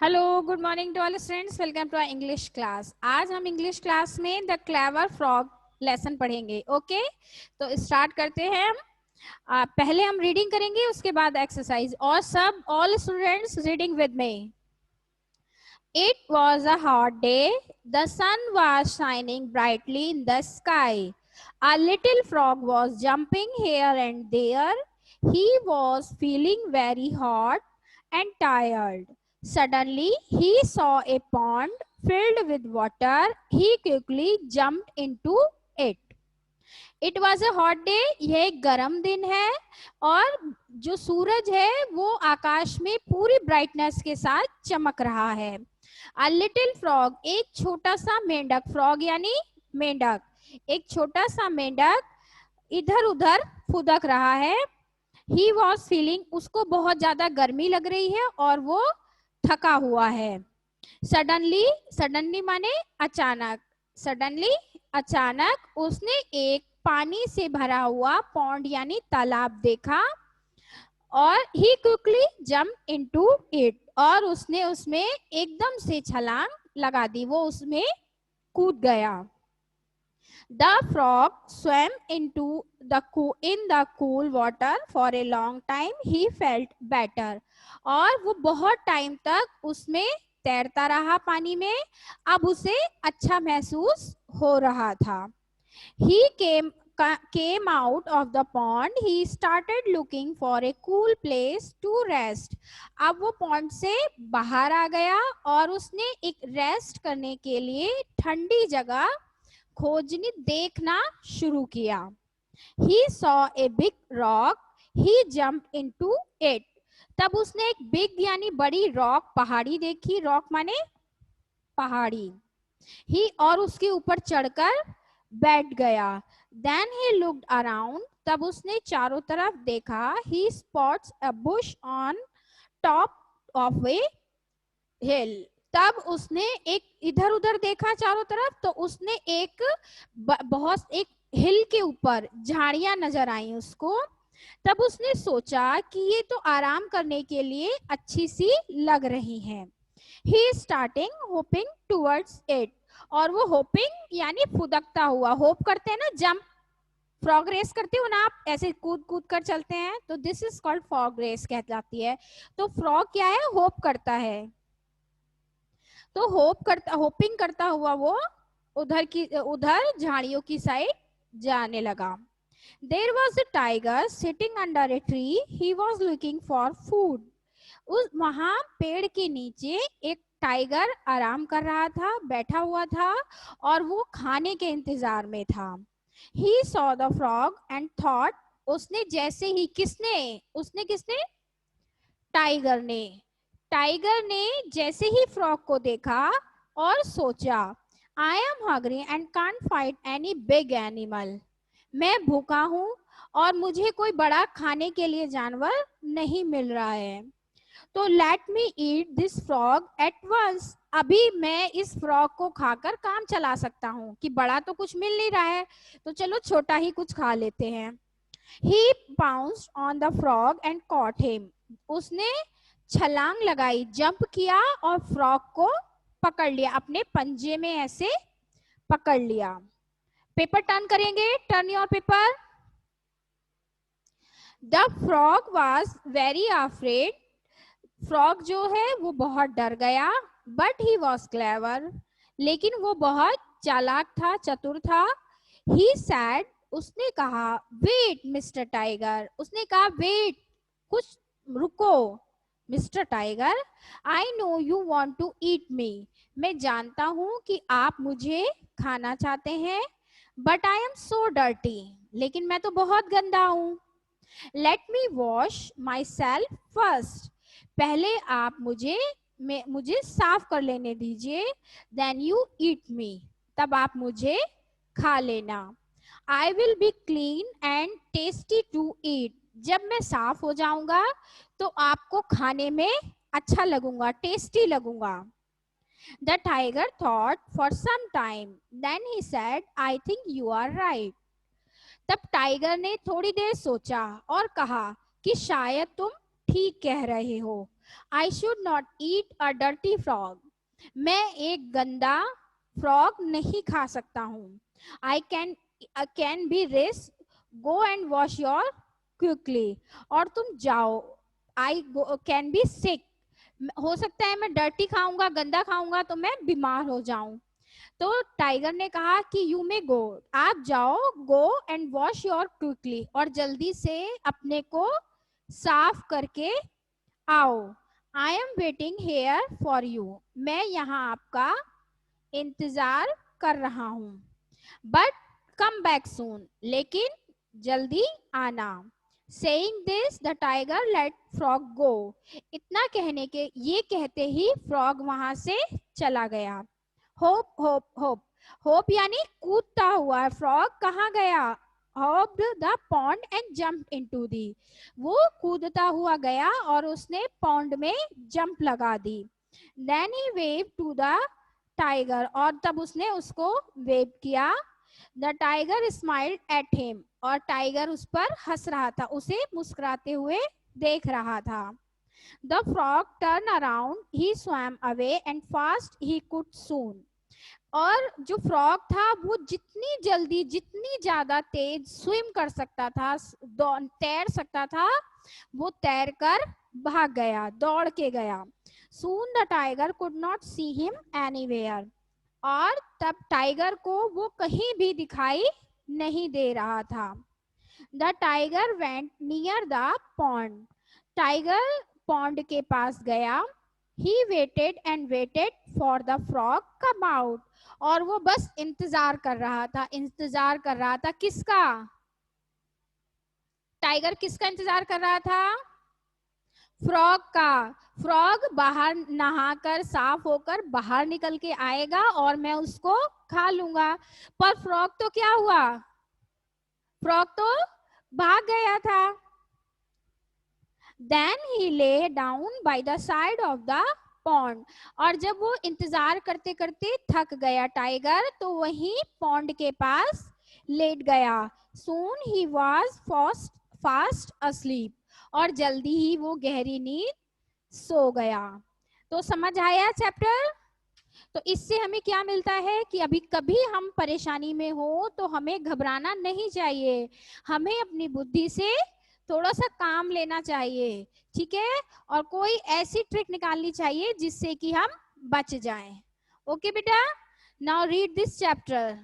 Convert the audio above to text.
Hello, good morning to all students. Welcome to our English class. आज हम English class में the clever frog lesson पढ़ेंगे। Okay, तो start करते हैं हम। पहले हम रीडिंग करेंगे, उसके बाद एक्सरसाइज। और सब all students reading with me. It was a hot day. The sun was shining brightly in the sky. A little frog was jumping here and there. He was feeling very hot and tired. Suddenly, he saw a pond filled with water. He quickly jumped into it. It was a hot day. यह एक गर्म दिन है और जो सूरज है वो आकाश में पूरी ब्राइटनेस के साथ चमक रहा है। अ लिटिल फ्रॉग, एक छोटा सा मेंढक, फ्रॉग यानी मेंढक, एक छोटा सा मेंढक इधर उधर फुदक रहा है। ही वॉज फीलिंग, उसको बहुत ज्यादा गर्मी लग रही है और वो थका हुआ है। सडनली, सडनली माने अचानक, सडनली अचानक उसने एक पानी से भरा हुआ पॉन्ड यानी तालाब देखा और ही क्विकली जंप इनटू इट, और उसने उसमें एकदम से छलांग लगा दी, वो उसमें कूद गया। The frog swam in the cool water for a long time. He felt better. और वो बहुत टाइम तक उसमें तैरता रहा पानी में। अब उसे अच्छा महसूस हो रहा था। He came out of the pond. He started looking for a cool place to rest. अब वो पॉन्ड से बाहर आ गया और उसने एक रेस्ट करने के लिए ठंडी जगह खोजने देखना शुरू किया। He saw a big rock. He jumped into it. तब उसने एक बिग यानी बड़ी रॉक, पहाड़ी देखी। रॉक माने पहाड़ी। ही, और उसके ऊपर चढ़कर बैठ गया। Then he looked around. तब उसने चारों तरफ देखा। He spots a bush on top of a hill. तब उसने एक इधर उधर देखा चारों तरफ, तो उसने एक बहुत एक हिल के ऊपर झाड़ियां नजर आई उसको। तब उसने सोचा कि ये तो आराम करने के लिए अच्छी सी लग रही हैं। ही स्टार्टिंग होपिंग टूवर्ड्स इट, और वो होपिंग यानी फुदकता हुआ, होप करते हैं ना, जंप, फ्रॉग रेस करते हो ना आप, ऐसे कूद कूद कर चलते हैं, तो this is called frog race कहलाती है। तो फ्रॉग क्या है, होप करता है। तो होपिंग करता हुआ वो उधर झाड़ियों की साइड जाने लगा। There was a tiger sitting under a tree. He was looking for food. उस वहां पेड़ के नीचे एक टाइगर आराम कर रहा था, बैठा हुआ था, और वो खाने के इंतजार में था। He saw the frog and thought, उसने जैसे ही, किसने टाइगर ने जैसे ही फ्रॉग को देखा और सोचा, I am hungry and can't fight any big animal. मैं भूखा हूं और मुझे कोई बड़ा खाने के लिए जानवर नहीं मिल रहा है, तो let me eat this frog at once. अभी मैं इस फ्रॉग को खाकर काम चला सकता हूँ, कि बड़ा तो कुछ मिल नहीं रहा है, तो चलो छोटा ही कुछ खा लेते हैं। He pounced on the frog and caught him. उसने छलांग लगाई, जंप किया और फ्रॉग को पकड़ लिया, अपने पंजे में ऐसे पकड़ लिया। पेपर टर्न करेंगे, turn your paper. The frog was very afraid. Frog जो है वो बहुत डर गया। बट ही वॉज क्लेवर, लेकिन वो बहुत चालाक था, चतुर था। ही सैड, उसने कहा, वेट मिस्टर टाइगर। उसने कहा, वेट, कुछ रुको mister tiger. I know you want to eat me. मैं जानता हूं कि आप मुझे खाना चाहते हैं। But I am so dirty, लेकिन मैं तो बहुत गंदा हूं। Let me wash myself first. पहले आप मुझे साफ कर लेने दीजिए। देन यू ईट मी, तब आप मुझे खा लेना। I will be clean and tasty to eat. जब मैं साफ हो जाऊंगा तो आपको खाने में अच्छा लगूंगा, टेस्टी लगूंगा। The tiger thought for some time, then he said, I think you are right. तब टाइगर ने थोड़ी देर सोचा और कहा कि शायद तुम ठीक कह रहे हो। I should not eat a dirty frog, मैं एक गंदा फ्रॉग नहीं खा सकता हूँ. आई कैन बी रिस, go and wash your quickly, और तुम जाओ. आई कैन बी सिक, हो सकता है मैं डर्टी खाऊंगा, गंदा खाऊंगा तो मैं बीमार हो जाऊं. तो टाइगर ने कहा कि यू मे गो, आप जाओ, go and wash your quickly, और जल्दी से अपने को साफ करके आओ. I am waiting here for you, मैं यहाँ आपका इंतजार कर रहा हूँ. बट कम बैक सून, लेकिन जल्दी आना. Saying this the tiger let frog go, इतना कहने के ये कहते ही फ्रॉग वहां से चला गया. होप होप होप, होप यानी कूदता हुआ. फ्रॉग कहाँ गया? hopped the pond and jumped into the, वो कूदता हुआ गया और उसने पॉन्ड में जंप लगा दी. then he waved to the tiger, और तब उसने उसको वेव किया. The tiger smiled at him, और टाइगर उस पर हंस रहा था, उसे मुस्कुराते हुए देख रहा था. The frog turn around, he swam away and fast he could soon, और जो फ्रॉग था वो जितनी जल्दी, जितनी ज्यादा तेज स्विम कर सकता था, तैर सकता था, वो तैर कर भाग गया, दौड़ के गया. Soon the tiger could not see him anywhere, और तब टाइगर को वो कहीं भी दिखाई नहीं दे रहा था. The tiger went near the pond, tiger pond के पास गया. He waited and waited for the frog come out, और वो बस इंतजार कर रहा था, इंतजार कर रहा था. किसका? टाइगर किसका इंतजार कर रहा था? फ्रॉग का. फ्रॉग बाहर नहाकर साफ होकर बाहर निकल के आएगा और मैं उसको खा लूंगा. पर फ्रॉग तो क्या हुआ? फ्रॉग तो भाग गया था. Then he lay down by the side of the pond, और जब वो इंतजार करते करते थक गया टाइगर, तो वहीं पॉन्ड के पास लेट गया. Soon he was fast asleep, और जल्दी ही वो गहरी नींद सो गया. तो समझ आया चैप्टर? तो इससे हमें क्या मिलता है कि अभी कभी हम परेशानी में हो तो हमें घबराना नहीं चाहिए, हमें अपनी बुद्धि से थोड़ा सा काम लेना चाहिए. ठीक है? और कोई ऐसी ट्रिक निकालनी चाहिए जिससे कि हम बच जाएं. ओके बेटा, नाउ रीड दिस चैप्टर.